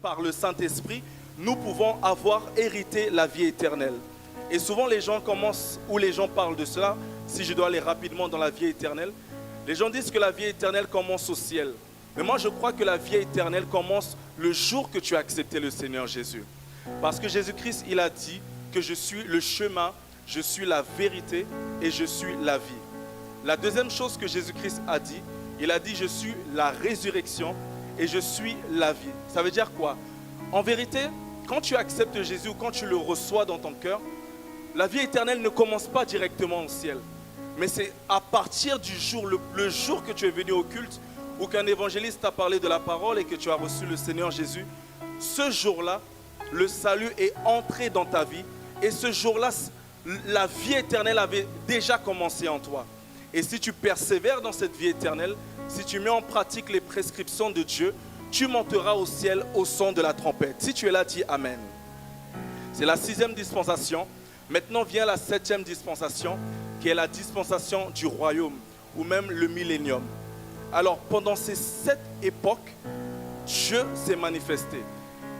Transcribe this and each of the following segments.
par le Saint-Esprit, nous pouvons avoir hérité la vie éternelle. Et souvent les gens commencent, ou les gens parlent de cela, si je dois aller rapidement dans la vie éternelle, les gens disent que la vie éternelle commence au ciel. Mais moi je crois que la vie éternelle commence le jour que tu as accepté le Seigneur Jésus. Parce que Jésus-Christ, il a dit que je suis le chemin, je suis la vérité et je suis la vie. La deuxième chose que Jésus-Christ a dit, il a dit je suis la résurrection et je suis la vie. Ça veut dire quoi? En vérité, quand tu acceptes Jésus ou quand tu le reçois dans ton cœur, la vie éternelle ne commence pas directement au ciel. Mais c'est à partir du jour, le jour que tu es venu au culte, ou qu'un évangéliste t'a parlé de la parole et que tu as reçu le Seigneur Jésus, ce jour-là, le salut est entré dans ta vie. Et ce jour-là, la vie éternelle avait déjà commencé en toi. Et si tu persévères dans cette vie éternelle, si tu mets en pratique les prescriptions de Dieu, tu monteras au ciel au son de la trompette. Si tu es là, dis Amen. C'est la 6e dispensation. Maintenant vient la 7e dispensation, qui est la dispensation du royaume, ou même le millénium. Alors, pendant ces 7 époques, Dieu s'est manifesté.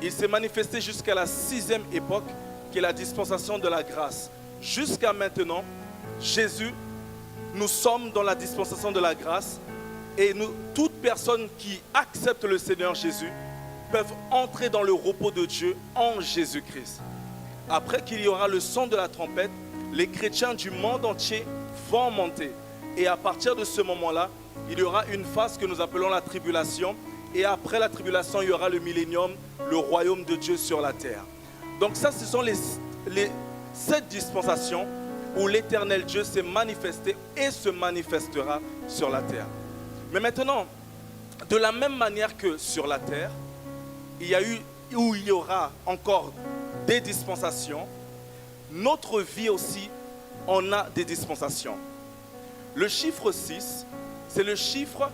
Il s'est manifesté jusqu'à la 6e époque, qui est la dispensation de la grâce. Jusqu'à maintenant, Jésus, nous sommes dans la dispensation de la grâce. Et toute personne qui accepte le Seigneur Jésus peuvent entrer dans le repos de Dieu en Jésus-Christ. Après qu'il y aura le son de la trompette, les chrétiens du monde entier vont monter. Et à partir de ce moment-là, il y aura une phase que nous appelons la tribulation. Et après la tribulation, il y aura le millénium, le royaume de Dieu sur la terre. Donc ça, ce sont les 7 dispensations où l'éternel Dieu s'est manifesté et se manifestera sur la terre. Mais maintenant, de la même manière que sur la terre, il y aura encore des dispensations, notre vie aussi, on a des dispensations. Le chiffre 6, c'est le chiffre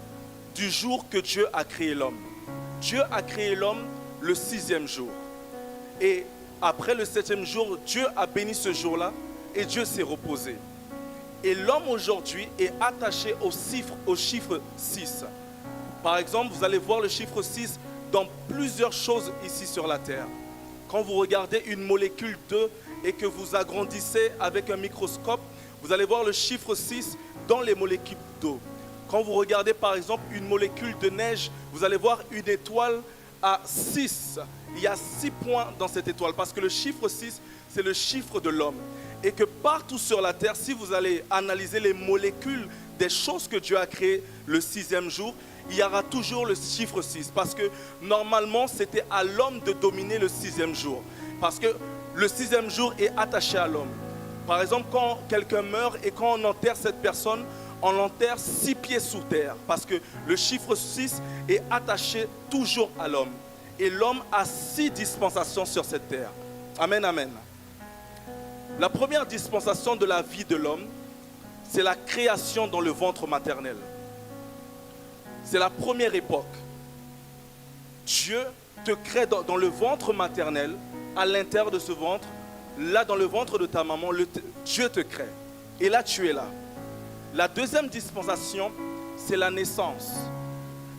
du jour que Dieu a créé l'homme. Dieu a créé l'homme le 6e jour. Et après le 7e jour, Dieu a béni ce jour-là et Dieu s'est reposé. Et l'homme aujourd'hui est attaché au chiffre 6. Par exemple, vous allez voir le chiffre 6 dans plusieurs choses ici sur la terre. Quand vous regardez une molécule d'eau et que vous agrandissez avec un microscope, vous allez voir le chiffre 6 dans les molécules d'eau. Quand vous regardez par exemple une molécule de neige, vous allez voir une étoile à 6. Il y a 6 points dans cette étoile parce que le chiffre 6, c'est le chiffre de l'homme. Et que partout sur la terre, si vous allez analyser les molécules des choses que Dieu a créées le 6e jour, il y aura toujours le chiffre 6. Parce que normalement, c'était à l'homme de dominer le 6e jour. Parce que le 6e jour est attaché à l'homme. Par exemple, quand quelqu'un meurt et quand on enterre cette personne, on l'enterre 6 pieds sous terre. Parce que le chiffre 6 est attaché toujours à l'homme. Et l'homme a 6 dispensations sur cette terre. Amen, amen. La première dispensation de la vie de l'homme, c'est la création dans le ventre maternel. C'est la première époque. Dieu te crée dans le ventre maternel, à l'intérieur de ce ventre, là dans le ventre de ta maman, Dieu te crée. Et là tu es là. La deuxième dispensation, c'est la naissance.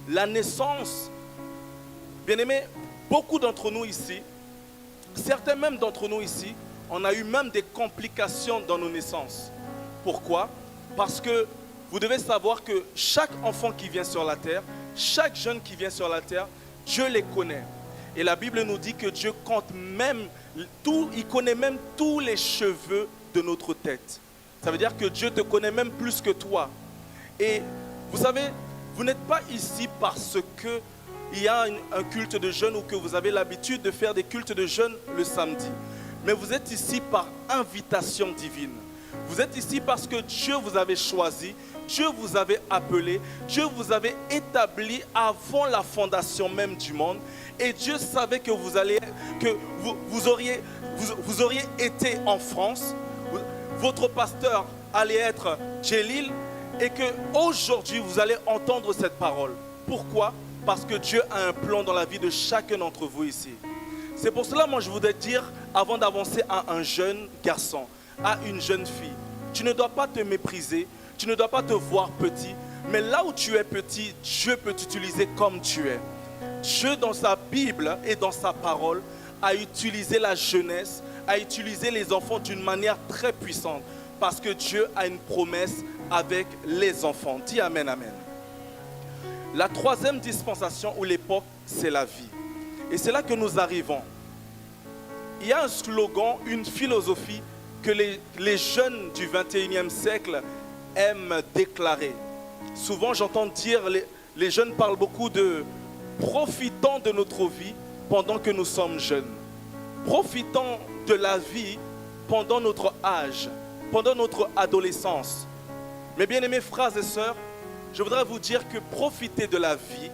La naissance, bien aimé, beaucoup d'entre nous ici, certains même d'entre nous ici, on a eu même des complications dans nos naissances. Pourquoi? Parce que vous devez savoir que chaque enfant qui vient sur la terre, chaque jeune qui vient sur la terre, Dieu les connaît. Et la Bible nous dit que Dieu compte même tout, il connaît même tous les cheveux de notre tête. Ça veut dire que Dieu te connaît même plus que toi. Et vous savez, vous n'êtes pas ici parce qu'il y a un culte de jeunes ou que vous avez l'habitude de faire des cultes de jeunes le samedi. Mais vous êtes ici par invitation divine. Vous êtes ici parce que Dieu vous avait choisi, Dieu vous avait appelé, Dieu vous avait établi avant la fondation même du monde. Et Dieu savait que vous auriez été en France, votre pasteur allait être Djelil, et qu'aujourd'hui vous allez entendre cette parole. Pourquoi? Parce que Dieu a un plan dans la vie de chacun d'entre vous ici. C'est pour cela, moi, je voudrais dire, avant d'avancer à un jeune garçon, à une jeune fille, tu ne dois pas te mépriser, tu ne dois pas te voir petit, mais là où tu es petit, Dieu peut t'utiliser comme tu es. Dieu, dans sa Bible et dans sa parole, a utilisé la jeunesse, a utilisé les enfants d'une manière très puissante. Parce que Dieu a une promesse avec les enfants. Dis amen, amen. La troisième dispensation ou l'époque, c'est la vie. Et c'est là que nous arrivons. Il y a un slogan, une philosophie que les jeunes du 21e siècle aiment déclarer. Souvent, j'entends dire, les jeunes parlent beaucoup de profitons de notre vie pendant que nous sommes jeunes. Profitons de la vie pendant notre âge, pendant notre adolescence. Mes bien-aimés frères et sœurs, je voudrais vous dire que profiter de la vie,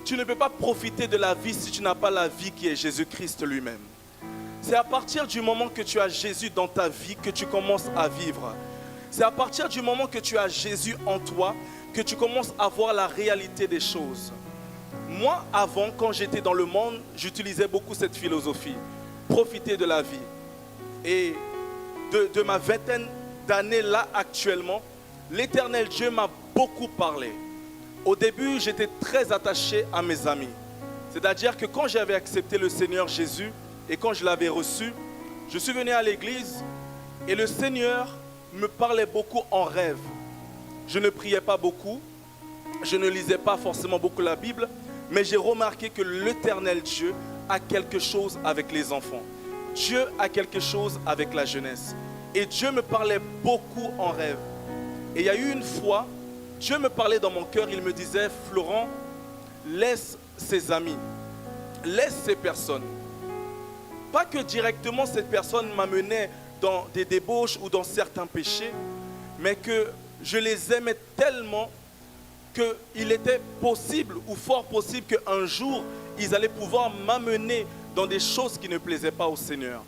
tu ne peux pas profiter de la vie si tu n'as pas la vie qui est Jésus-Christ lui-même. C'est à partir du moment que tu as Jésus dans ta vie que tu commences à vivre. C'est à partir du moment que tu as Jésus en toi que tu commences à voir la réalité des choses. Moi, avant, quand j'étais dans le monde, j'utilisais beaucoup cette philosophie. Profiter de la vie. Et de ma vingtaine d'années là actuellement, l'Éternel Dieu m'a beaucoup parlé. Au début, j'étais très attaché à mes amis. C'est-à-dire que quand j'avais accepté le Seigneur Jésus et quand je l'avais reçu, je suis venu à l'église et le Seigneur me parlait beaucoup en rêve. Je ne priais pas beaucoup, je ne lisais pas forcément beaucoup la Bible, mais j'ai remarqué que l'Éternel Dieu a quelque chose avec les enfants. Dieu a quelque chose avec la jeunesse. Et Dieu me parlait beaucoup en rêve. Et il y a eu une fois, Dieu me parlait dans mon cœur, il me disait, Florent, laisse ces amis, laisse ces personnes. Pas que directement cette personne m'amenait dans des débauches ou dans certains péchés, mais que je les aimais tellement qu'il était possible ou fort possible qu'un jour, ils allaient pouvoir m'amener dans des choses qui ne plaisaient pas au Seigneur.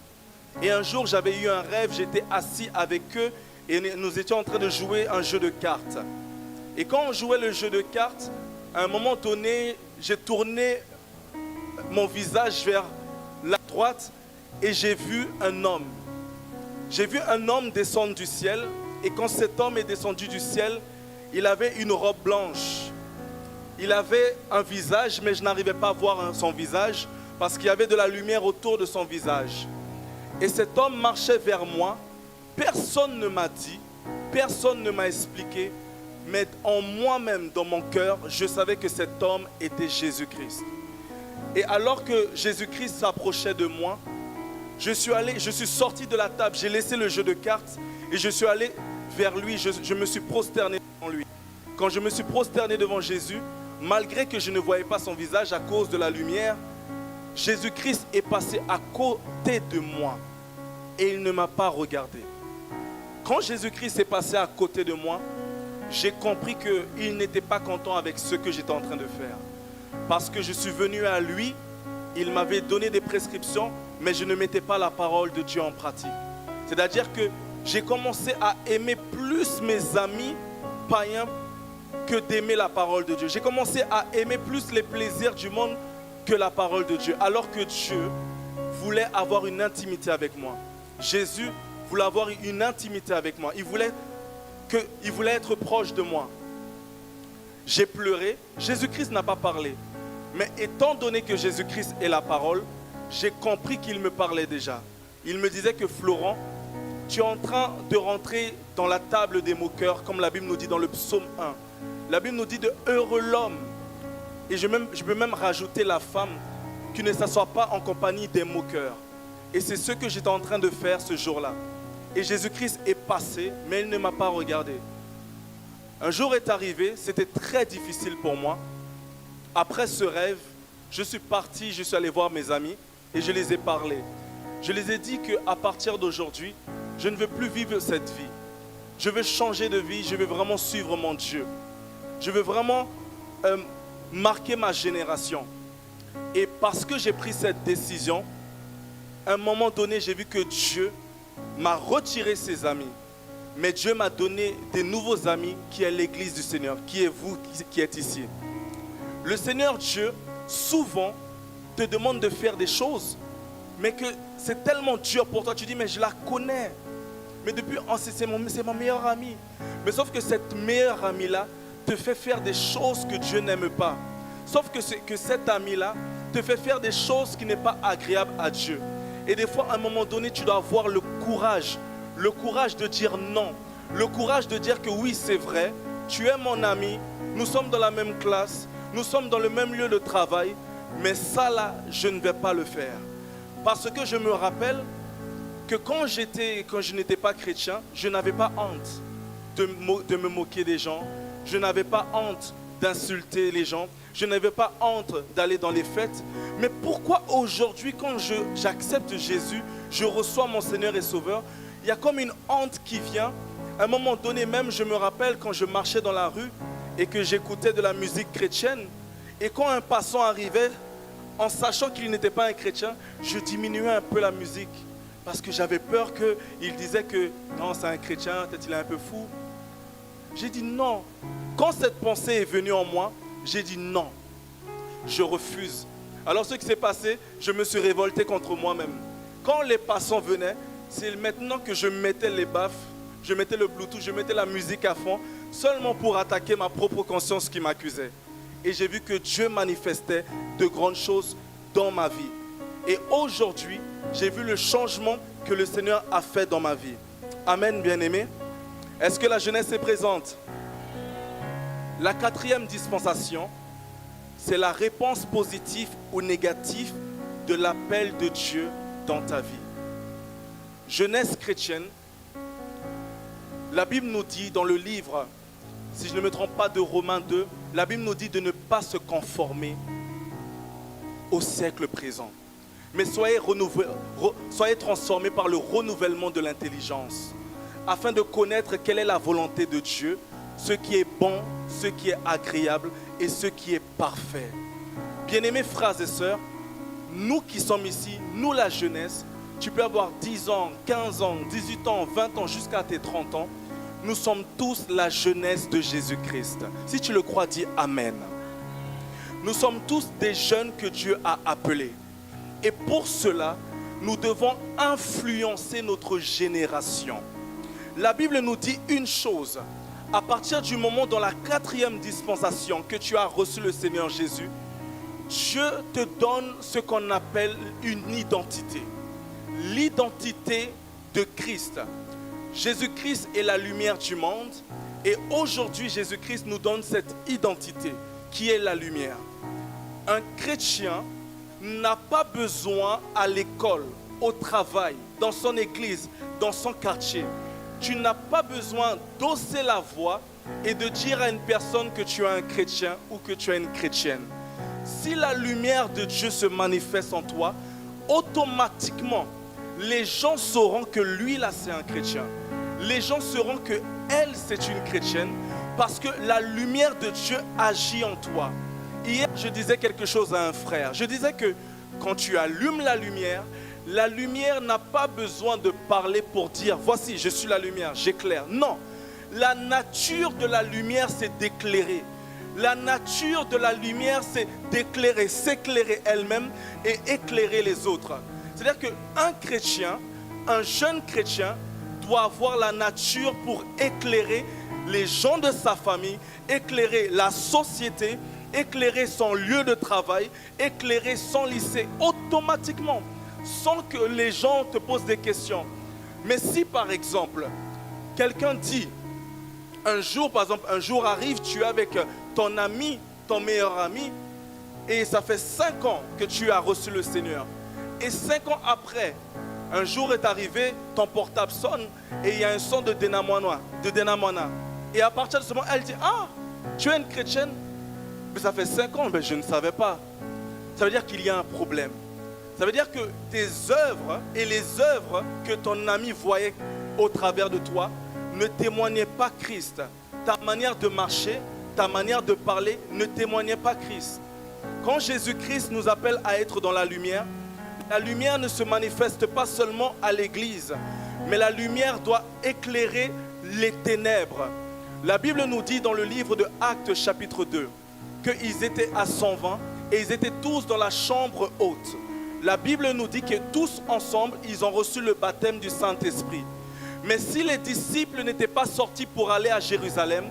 Et un jour, j'avais eu un rêve, j'étais assis avec eux et nous étions en train de jouer un jeu de cartes. Et quand on jouait le jeu de cartes, à un moment donné, j'ai tourné mon visage vers la droite et j'ai vu un homme. J'ai vu un homme descendre du ciel et quand cet homme est descendu du ciel, il avait une robe blanche. Il avait un visage, mais je n'arrivais pas à voir son visage parce qu'il y avait de la lumière autour de son visage. Et cet homme marchait vers moi. Personne ne m'a dit, personne ne m'a expliqué, mais en moi-même, dans mon cœur, je savais que cet homme était Jésus-Christ. Et alors que Jésus-Christ s'approchait de moi, je suis sorti de la table, j'ai laissé le jeu de cartes et je suis allé vers lui, je me suis prosterné devant lui. Quand je me suis prosterné devant Jésus, malgré que je ne voyais pas son visage à cause de la lumière, Jésus-Christ est passé à côté de moi et il ne m'a pas regardé. Quand Jésus-Christ est passé à côté de moi, j'ai compris qu'il n'était pas content avec ce que j'étais en train de faire. Parce que je suis venu à lui, il m'avait donné des prescriptions, mais je ne mettais pas la parole de Dieu en pratique. C'est-à-dire que j'ai commencé à aimer plus mes amis païens que d'aimer la parole de Dieu. J'ai commencé à aimer plus les plaisirs du monde que la parole de Dieu. Alors que Dieu voulait avoir une intimité avec moi. Jésus voulait avoir une intimité avec moi. Il voulait être proche de moi. J'ai pleuré. Jésus-Christ n'a pas parlé. Mais étant donné que Jésus-Christ est la parole, j'ai compris qu'il me parlait déjà. Il me disait que Florent, tu es en train de rentrer dans la table des moqueurs, comme la Bible nous dit dans le psaume 1. La Bible nous dit de heureux l'homme. Et je peux même rajouter la femme qui ne s'assoit pas en compagnie des moqueurs. Et c'est ce que j'étais en train de faire ce jour-là. Et Jésus-Christ est passé, mais il ne m'a pas regardé. Un jour est arrivé, c'était très difficile pour moi. Après ce rêve, je suis parti, je suis allé voir mes amis et je les ai parlé. Je les ai dit qu'à partir d'aujourd'hui, je ne veux plus vivre cette vie. Je veux changer de vie, je veux vraiment suivre mon Dieu. Je veux vraiment marquer ma génération. Et parce que j'ai pris cette décision, à un moment donné, j'ai vu que Dieu m'a retiré ses amis. Mais Dieu m'a donné des nouveaux amis qui est l'Église du Seigneur, qui est vous qui êtes ici. Le Seigneur Dieu, souvent, te demande de faire des choses, mais que c'est tellement dur pour toi. Tu dis, mais je la connais. Mais depuis, c'est mon meilleur ami. Mais sauf que cette meilleure amie-là te fait faire des choses que Dieu n'aime pas. Sauf que cet ami-là te fait faire des choses qui n'est pas agréables à Dieu. Et des fois, à un moment donné, tu dois avoir le courage de dire non, le courage de dire que oui, c'est vrai, tu es mon ami, nous sommes dans la même classe, nous sommes dans le même lieu de travail, mais ça là, je ne vais pas le faire. Parce que je me rappelle que quand je n'étais pas chrétien, je n'avais pas honte de me moquer des gens, je n'avais pas honte d'insulter les gens, je n'avais pas honte d'aller dans les fêtes. Mais pourquoi aujourd'hui, quand j'accepte Jésus, je reçois mon Seigneur et Sauveur, il y a comme une honte qui vient. À un moment donné même, je me rappelle quand je marchais dans la rue et que j'écoutais de la musique chrétienne, et quand un passant arrivait, en sachant qu'il n'était pas un chrétien, je diminuais un peu la musique parce que j'avais peur qu'il disait que non, c'est un chrétien, peut-être il est un peu fou. J'ai dit non. Quand cette pensée est venue en moi, j'ai dit non, je refuse. Alors ce qui s'est passé, je me suis révolté contre moi-même. Quand les passants venaient, c'est maintenant que je mettais les baffes, je mettais le Bluetooth, je mettais la musique à fond, seulement pour attaquer ma propre conscience qui m'accusait. Et j'ai vu que Dieu manifestait de grandes choses dans ma vie. Et aujourd'hui, j'ai vu le changement que le Seigneur a fait dans ma vie. Amen, bien-aimés. Est-ce que la jeunesse est présente? La 4e dispensation, c'est la réponse positive ou négative de l'appel de Dieu dans ta vie. Jeunesse chrétienne, la Bible nous dit dans le livre, si je ne me trompe pas, de Romains 2, la Bible nous dit de ne pas se conformer au siècle présent, mais soyez transformés par le renouvellement de l'intelligence, afin de connaître quelle est la volonté de Dieu, ce qui est bon, ce qui est agréable et ce qui est parfait. Bien-aimés frères et sœurs, nous qui sommes ici, nous la jeunesse, tu peux avoir 10 ans, 15 ans, 18 ans, 20 ans, jusqu'à tes 30 ans. Nous sommes tous la jeunesse de Jésus-Christ. Si tu le crois, dis Amen. Nous sommes tous des jeunes que Dieu a appelés. Et pour cela, nous devons influencer notre génération. La Bible nous dit une chose. À partir du moment dans la 4e dispensation que tu as reçu le Seigneur Jésus, Dieu te donne ce qu'on appelle une identité. L'identité de Christ. Jésus-Christ est la lumière du monde et aujourd'hui Jésus-Christ nous donne cette identité qui est la lumière. Un chrétien n'a pas besoin à l'école, au travail, dans son église, dans son quartier. Tu n'as pas besoin d'hausser la voix et de dire à une personne que tu es un chrétien ou que tu es une chrétienne. Si la lumière de Dieu se manifeste en toi, automatiquement, les gens sauront que lui là c'est un chrétien. Les gens sauront que elle c'est une chrétienne parce que la lumière de Dieu agit en toi. Hier je disais quelque chose à un frère. Je disais que quand tu allumes la lumière n'a pas besoin de parler pour dire voici je suis la lumière, j'éclaire. Non, la nature de la lumière c'est d'éclairer. La nature de la lumière c'est d'éclairer, s'éclairer elle-même et éclairer les autres. C'est-à-dire qu'un chrétien, un jeune chrétien, doit avoir la nature pour éclairer les gens de sa famille, éclairer la société, éclairer son lieu de travail, éclairer son lycée automatiquement, sans que les gens te posent des questions. Mais si par exemple, quelqu'un dit, un jour arrive, tu es avec ton ami, ton meilleur ami, et ça fait 5 ans que tu as reçu le Seigneur. Et 5 ans après, un jour est arrivé, ton portable sonne et il y a un son de Denamona. Et à partir de ce moment, elle dit, ah, tu es une chrétienne? Mais ça fait 5 ans, mais je ne savais pas. Ça veut dire qu'il y a un problème. Ça veut dire que tes œuvres et les œuvres que ton ami voyait au travers de toi ne témoignaient pas Christ. Ta manière de marcher, ta manière de parler ne témoignait pas Christ. Quand Jésus-Christ nous appelle à être dans la lumière ne se manifeste pas seulement à l'église, mais la lumière doit éclairer les ténèbres. La Bible nous dit dans le livre de Actes chapitre 2 qu'ils étaient à 120 et ils étaient tous dans la chambre haute. La Bible nous dit que tous ensemble, ils ont reçu le baptême du Saint-Esprit. Mais si les disciples n'étaient pas sortis pour aller à Jérusalem,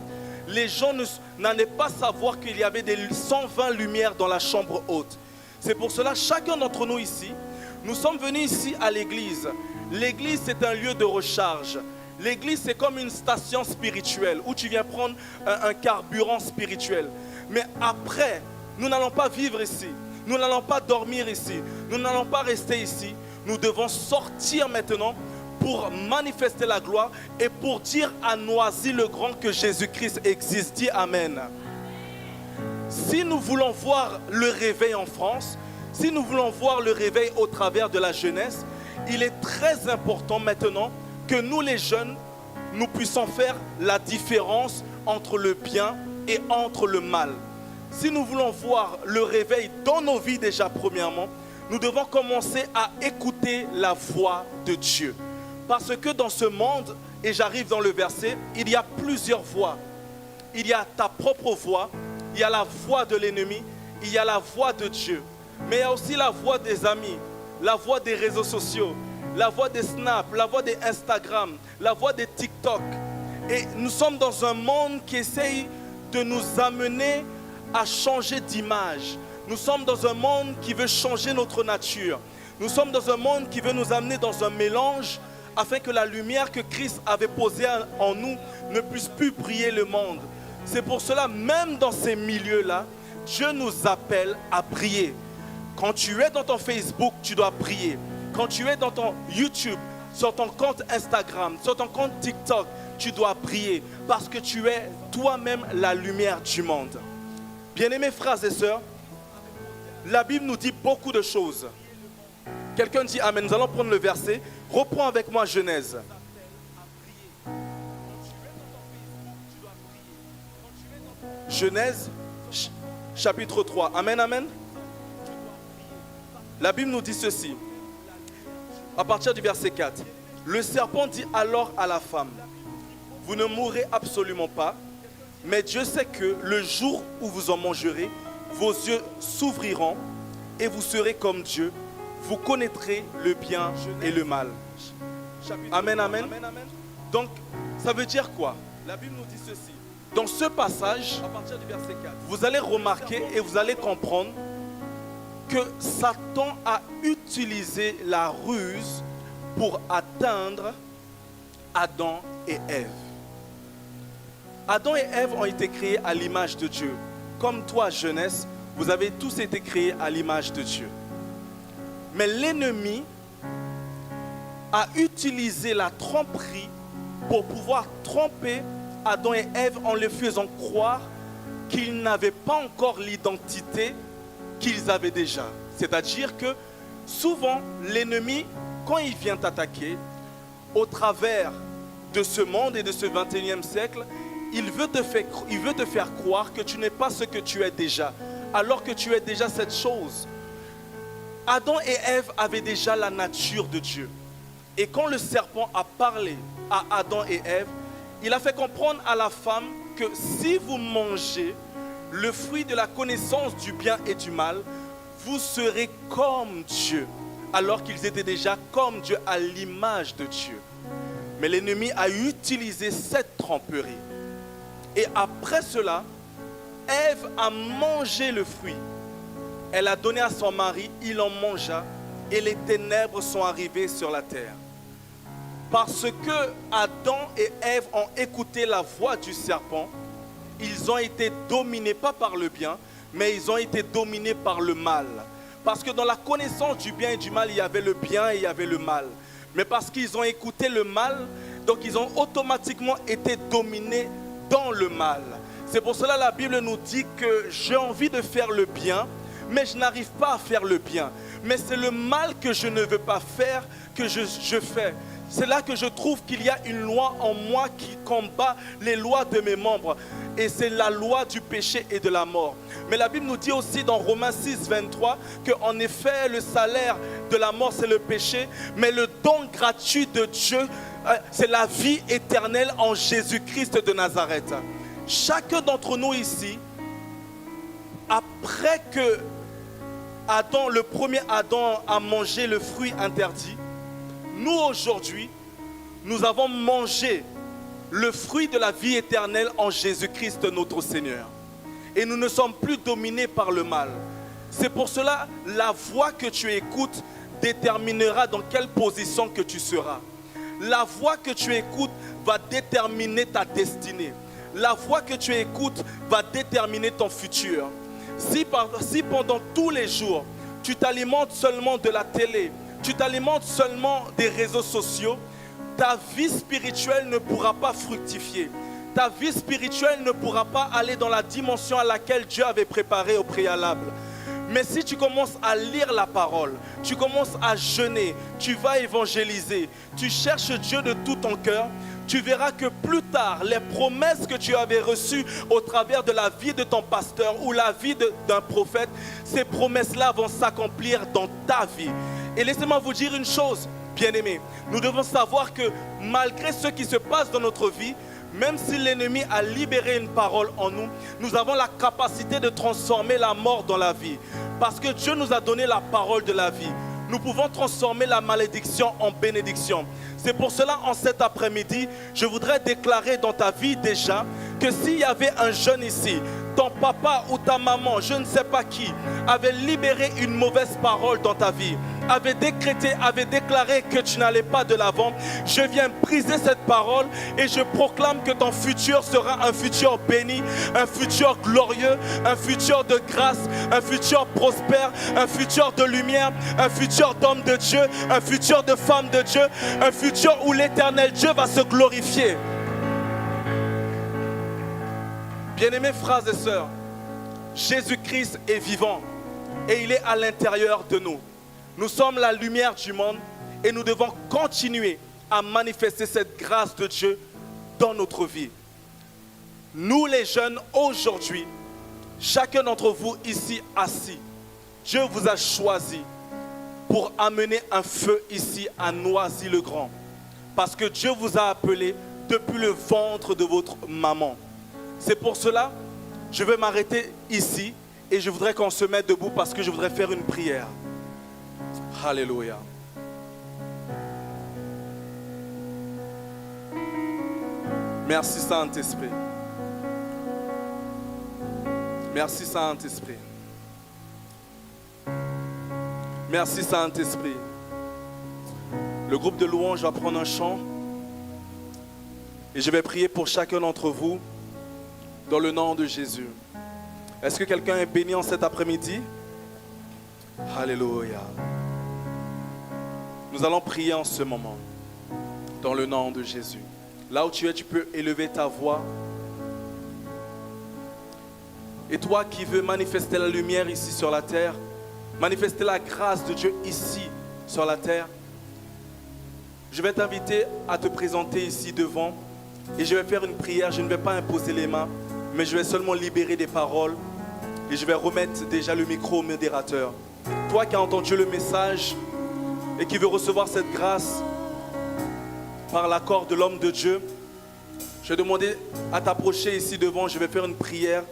les gens n'allaient pas savoir qu'il y avait des 120 lumières dans la chambre haute. C'est pour cela, chacun d'entre nous ici, nous sommes venus ici à l'église. L'église, c'est un lieu de recharge. L'église, c'est comme une station spirituelle où tu viens prendre un carburant spirituel. Mais après, nous n'allons pas vivre ici. Nous n'allons pas dormir ici. Nous n'allons pas rester ici. Nous devons sortir maintenant pour manifester la gloire et pour dire à Noisy-le-Grand que Jésus-Christ existe. Dis Amen. Si nous voulons voir le réveil en France, si nous voulons voir le réveil au travers de la jeunesse, il est très important maintenant que nous les jeunes, nous puissions faire la différence entre le bien et entre le mal. Si nous voulons voir le réveil dans nos vies déjà premièrement, nous devons commencer à écouter la voix de Dieu. Parce que dans ce monde, et j'arrive dans le verset, il y a plusieurs voix. Il y a ta propre voix, il y a la voix de l'ennemi, il y a la voix de Dieu. Mais il y a aussi la voix des amis, la voix des réseaux sociaux, la voix des Snap, la voix des Instagram, la voix des TikTok. Et nous sommes dans un monde qui essaye de nous amener à changer d'image. Nous sommes dans un monde qui veut changer notre nature. Nous sommes dans un monde qui veut nous amener dans un mélange afin que la lumière que Christ avait posée en nous ne puisse plus briller le monde. C'est pour cela, même dans ces milieux-là, Dieu nous appelle à briller. Quand tu es dans ton Facebook, tu dois briller. Quand tu es dans ton YouTube, sur ton compte Instagram, sur ton compte TikTok, tu dois briller parce que tu es toi-même la lumière du monde. Bien-aimés frères et sœurs, la Bible nous dit beaucoup de choses. Quelqu'un dit Amen. Nous allons prendre le verset. Reprends avec moi Genèse. Genèse, chapitre 3. Amen, amen. La Bible nous dit ceci. À partir du verset 4. Le serpent dit alors à la femme, vous ne mourrez absolument pas, mais Dieu sait que le jour où vous en mangerez, vos yeux s'ouvriront et vous serez comme Dieu. Vous connaîtrez le bien et le mal. Amen, amen. Donc, ça veut dire quoi? La Bible nous dit ceci. Dans ce passage, à partir du verset 4, vous allez remarquer et vous allez comprendre que Satan a utilisé la ruse pour atteindre Adam et Ève. Adam et Ève ont été créés à l'image de Dieu. Comme toi, jeunesse, vous avez tous été créés à l'image de Dieu. Mais l'ennemi a utilisé la tromperie pour pouvoir tromper Adam et Ève en les faisant croire qu'ils n'avaient pas encore l'identité qu'ils avaient déjà. C'est-à-dire que souvent, l'ennemi, quand il vient t'attaquer, au travers de ce monde et de ce 21e siècle, il veut te faire croire que tu n'es pas ce que tu es déjà, alors que tu es déjà cette chose. Adam et Ève avaient déjà la nature de Dieu. Et quand le serpent a parlé à Adam et Ève, il a fait comprendre à la femme que si vous mangez le fruit de la connaissance du bien et du mal, vous serez comme Dieu, alors qu'ils étaient déjà comme Dieu à l'image de Dieu. Mais l'ennemi a utilisé cette tromperie. Et après cela, Ève a mangé le fruit. Elle a donné à son mari, il en mangea, et les ténèbres sont arrivées sur la terre. Parce que Adam et Ève ont écouté la voix du serpent, ils ont été dominés, pas par le bien, mais ils ont été dominés par le mal. Parce que dans la connaissance du bien et du mal, il y avait le bien et il y avait le mal. Mais parce qu'ils ont écouté le mal, donc ils ont automatiquement été dominés dans le mal. C'est pour cela que la Bible nous dit que j'ai envie de faire le bien, mais je n'arrive pas à faire le bien. Mais c'est le mal que je ne veux pas faire que je fais. C'est là que je trouve qu'il y a une loi en moi qui combat les lois de mes membres. Et c'est la loi du péché et de la mort. Mais la Bible nous dit aussi dans Romains 6, 23, qu'en effet, le salaire de la mort, c'est le péché. Mais le don gratuit de Dieu, c'est la vie éternelle en Jésus-Christ de Nazareth. Chacun d'entre nous ici, après que Adam, le premier Adam a mangé le fruit interdit, nous aujourd'hui, nous avons mangé le fruit de la vie éternelle en Jésus-Christ notre Seigneur. Et nous ne sommes plus dominés par le mal. C'est pour cela, la voix que tu écoutes déterminera dans quelle position que tu seras. La voix que tu écoutes va déterminer ta destinée. La voix que tu écoutes va déterminer ton futur. Si pendant tous les jours, tu t'alimentes seulement de la télé, tu t'alimentes seulement des réseaux sociaux, ta vie spirituelle ne pourra pas fructifier. Ta vie spirituelle ne pourra pas aller dans la dimension à laquelle Dieu avait préparé au préalable. Mais si tu commences à lire la parole, tu commences à jeûner, tu vas évangéliser, tu cherches Dieu de tout ton cœur, tu verras que plus tard, les promesses que tu avais reçues au travers de la vie de ton pasteur ou la vie d'un prophète, ces promesses-là vont s'accomplir dans ta vie. Et laissez-moi vous dire une chose, bien-aimés, nous devons savoir que malgré ce qui se passe dans notre vie, même si l'ennemi a libéré une parole en nous, nous avons la capacité de transformer la mort dans la vie. Parce que Dieu nous a donné la parole de la vie. Nous pouvons transformer la malédiction en bénédiction. C'est pour cela, en cet après-midi, je voudrais déclarer dans ta vie déjà que s'il y avait un jeune ici, ton papa ou ta maman, je ne sais pas qui, avait libéré une mauvaise parole dans ta vie, avait décrété, avait déclaré que tu n'allais pas de l'avant, je viens briser cette parole et je proclame que ton futur sera un futur béni, un futur glorieux, un futur de grâce, un futur prospère, un futur de lumière, un futur d'homme de Dieu, un futur de femme de Dieu, un futur où l'éternel Dieu va se glorifier. Bien-aimés frères et sœurs, Jésus-Christ est vivant et il est à l'intérieur de nous. Nous sommes la lumière du monde et nous devons continuer à manifester cette grâce de Dieu dans notre vie. Nous les jeunes, aujourd'hui, chacun d'entre vous ici assis, Dieu vous a choisi pour amener un feu ici à Noisy-le-Grand. Parce que Dieu vous a appelé depuis le ventre de votre maman. C'est pour cela, je vais m'arrêter ici et je voudrais qu'on se mette debout parce que je voudrais faire une prière. Alléluia. Merci Saint-Esprit. Merci Saint-Esprit. Merci Saint-Esprit. Le groupe de louanges va prendre un chant et je vais prier pour chacun d'entre vous dans le nom de Jésus. Est-ce que quelqu'un est béni en cet après-midi? Alléluia. Nous allons prier en ce moment dans le nom de Jésus. Là où tu es, tu peux élever ta voix. Et toi qui veux manifester la lumière ici sur la terre, manifester la grâce de Dieu ici sur la terre, je vais t'inviter à te présenter ici devant et je vais faire une prière. Je ne vais pas imposer les mains, mais je vais seulement libérer des paroles et je vais remettre déjà le micro au modérateur. Toi qui as entendu le message et qui veux recevoir cette grâce par l'accord de l'homme de Dieu, je vais demander à t'approcher ici devant. Je vais faire une prière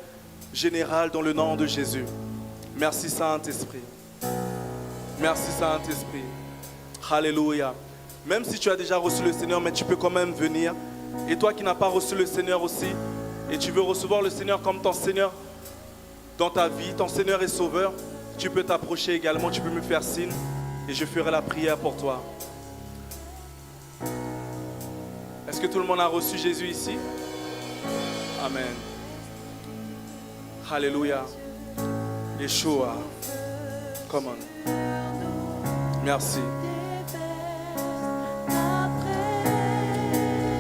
générale dans le nom de Jésus. Merci Saint-Esprit. Merci Saint-Esprit. Alléluia. Même si tu as déjà reçu le Seigneur, mais tu peux quand même venir. Et toi qui n'as pas reçu le Seigneur aussi, et tu veux recevoir le Seigneur comme ton Seigneur dans ta vie, ton Seigneur et Sauveur, tu peux t'approcher également, tu peux me faire signe et je ferai la prière pour toi. Est-ce que tout le monde a reçu Jésus ici? Amen. Alléluia. Yeshua. Come on. Merci.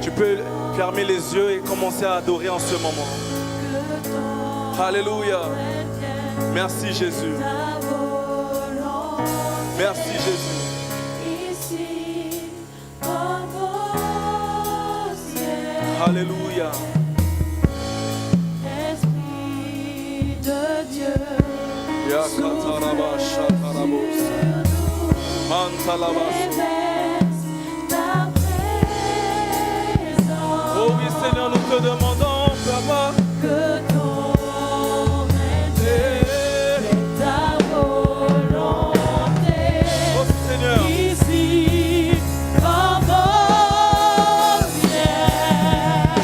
Tu peux fermer les yeux et commencer à adorer en ce moment. Alléluia. Merci Jésus. Merci Jésus. Alléluia. Esprit de Dieu. Oh oui Seigneur, nous te demandons, Papa, Que ton règne fait ta volonté. oh Seigneur, Ici, comme au ciel.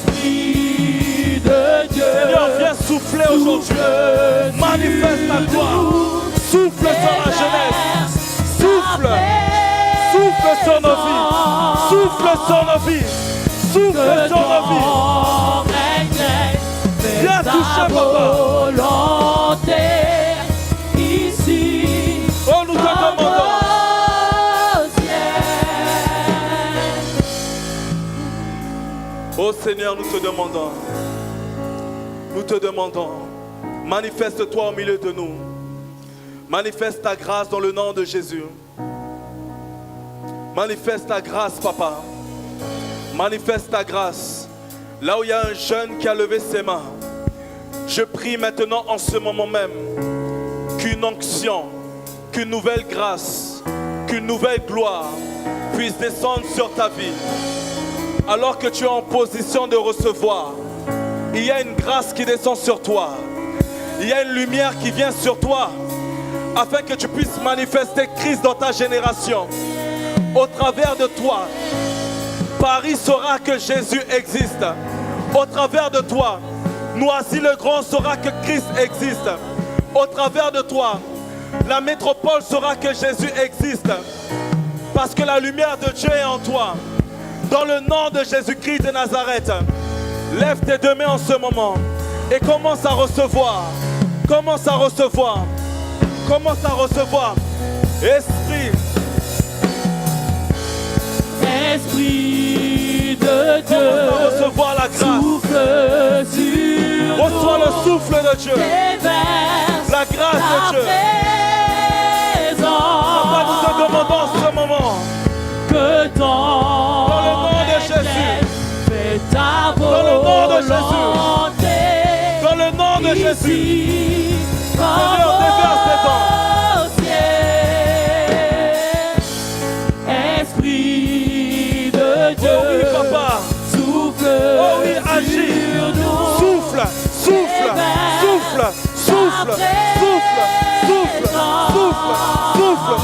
Esprit de Dieu, Seigneur, viens souffler aujourd'hui. Manifeste ta gloire. Souffle sur la jeunesse. Souffle. Souffle sur nos vies. Souffle sur nos vies. Souffle sur nos vies. Viens toucher, papa. Ici, Oh, nous te demandons. Oh Seigneur, nous te demandons. Nous te demandons. Manifeste-toi au milieu de nous. Manifeste ta grâce dans le nom de Jésus. Manifeste ta grâce, papa. Manifeste ta grâce. Là où il y a un jeune qui a levé ses mains, je prie maintenant en ce moment même qu'une onction, qu'une nouvelle grâce, qu'une nouvelle gloire puisse descendre sur ta vie. Alors que tu es en position de recevoir, il y a une grâce qui descend sur toi. Il y a une lumière qui vient sur toi afin que tu puisses manifester Christ dans ta génération. Au travers de toi, Paris saura que Jésus existe. Au travers de toi, Noisy-le-Grand saura que Christ existe. Au travers de toi, la métropole saura que Jésus existe. Parce que la lumière de Dieu est en toi. Dans le nom de Jésus-Christ de Nazareth, lève tes deux mains en ce moment et commence à recevoir. Commence à recevoir. Commence à recevoir. Esprit. Esprit de Dieu, Commence à recevoir la grâce. souffle sur Reçois le souffle de Dieu. déverse La grâce de Dieu. Papa, nous te demandons en ce moment. que ton Dans le nom de Jésus. fais ta Dans le nom de Jésus. volonté. Dans le nom de Jésus. Ici, Seigneur, déverse tes dons. au ciel. Esprit de Dieu, Oh oui, papa. souffle Oh oui, agis. sur nous. Souffle, souffle, souffle, souffle, souffle, souffle, souffle, souffle.